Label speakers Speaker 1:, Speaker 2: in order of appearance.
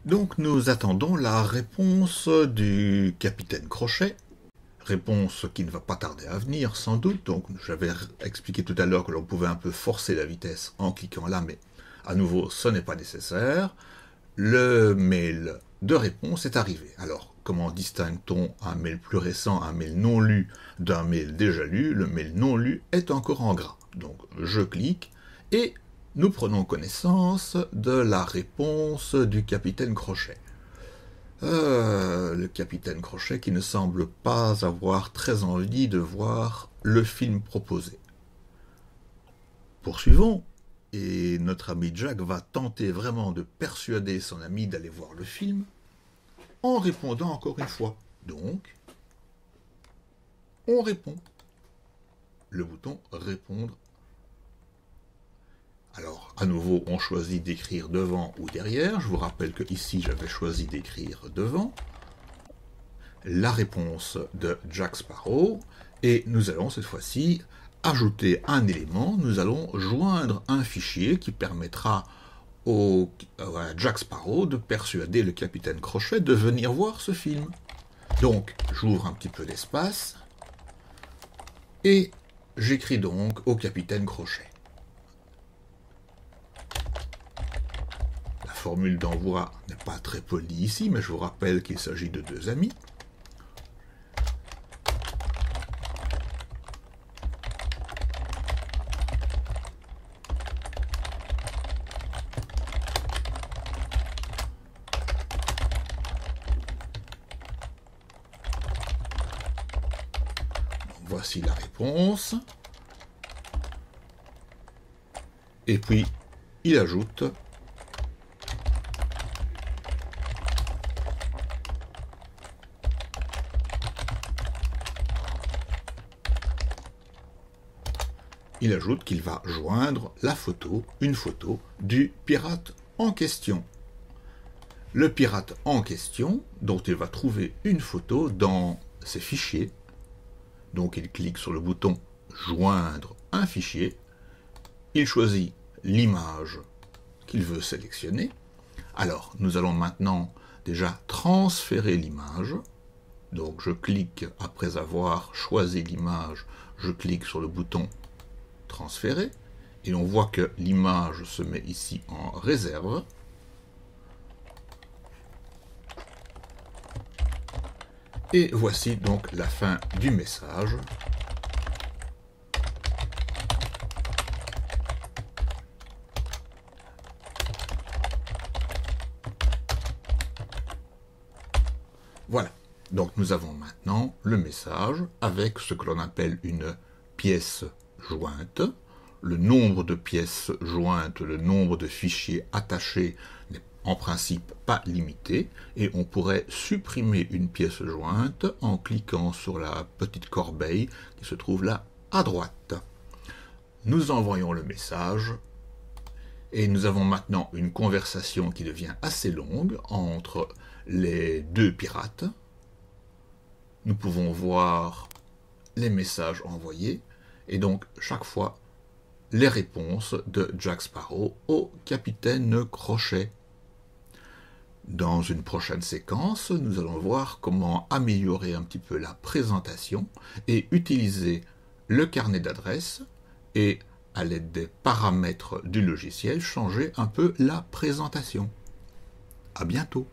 Speaker 1: Donc nous attendons la réponse du capitaine Crochet, réponse qui ne va pas tarder à venir sans doute. Donc j'avais expliqué tout à l'heure que l'on pouvait un peu forcer la vitesse en cliquant là, mais à nouveau ce n'est pas nécessaire. Le mail de réponse est arrivé. Alors comment distingue-t-on un mail plus récent, un mail non lu d'un mail déjà lu? Le mail non lu est encore en gras. Donc je clique et nous prenons connaissance de la réponse du capitaine Crochet. Le capitaine Crochet qui ne semble pas avoir très envie de voir le film proposé. Poursuivons, et notre ami Jack va tenter vraiment de persuader son ami d'aller voir le film en répondant encore une fois. Donc, on répond. Le bouton répondre. Alors, à nouveau, on choisit d'écrire devant ou derrière. Je vous rappelle que ici, j'avais choisi d'écrire devant. La réponse de Jack Sparrow. Et nous allons cette fois-ci ajouter un élément. Nous allons joindre un fichier qui permettra à Jack Sparrow de persuader le capitaine Crochet de venir voir ce film. Donc, j'ouvre un petit peu d'espace. Et j'écris donc au capitaine Crochet. La formule d'envoi n'est pas très polie ici, mais je vous rappelle qu'il s'agit de deux amis. Voici la réponse. Et puis, il ajoute qu'il va joindre la photo, une photo du pirate en question. Le pirate en question, dont il va trouver une photo dans ses fichiers. Donc il clique sur le bouton « Joindre un fichier ». Il choisit l'image qu'il veut sélectionner. Alors, nous allons maintenant déjà transférer l'image. Donc je clique, après avoir choisi l'image, je clique sur le bouton « Transférer ». Et on voit que l'image se met ici en réserve. Et voici donc la fin du message. Voilà, donc nous avons maintenant le message avec ce que l'on appelle une pièce jointe. Le nombre de pièces jointes, le nombre de fichiers attachés n'est en principe pas limité, et on pourrait supprimer une pièce jointe en cliquant sur la petite corbeille qui se trouve là à droite. Nous envoyons le message, et nous avons maintenant une conversation qui devient assez longue entre les deux pirates. Nous pouvons voir les messages envoyés, et donc chaque fois les réponses de Jack Sparrow au capitaine Crochet. Dans une prochaine séquence, nous allons voir comment améliorer un petit peu la présentation et utiliser le carnet d'adresses et, à l'aide des paramètres du logiciel, changer un peu la présentation. À bientôt.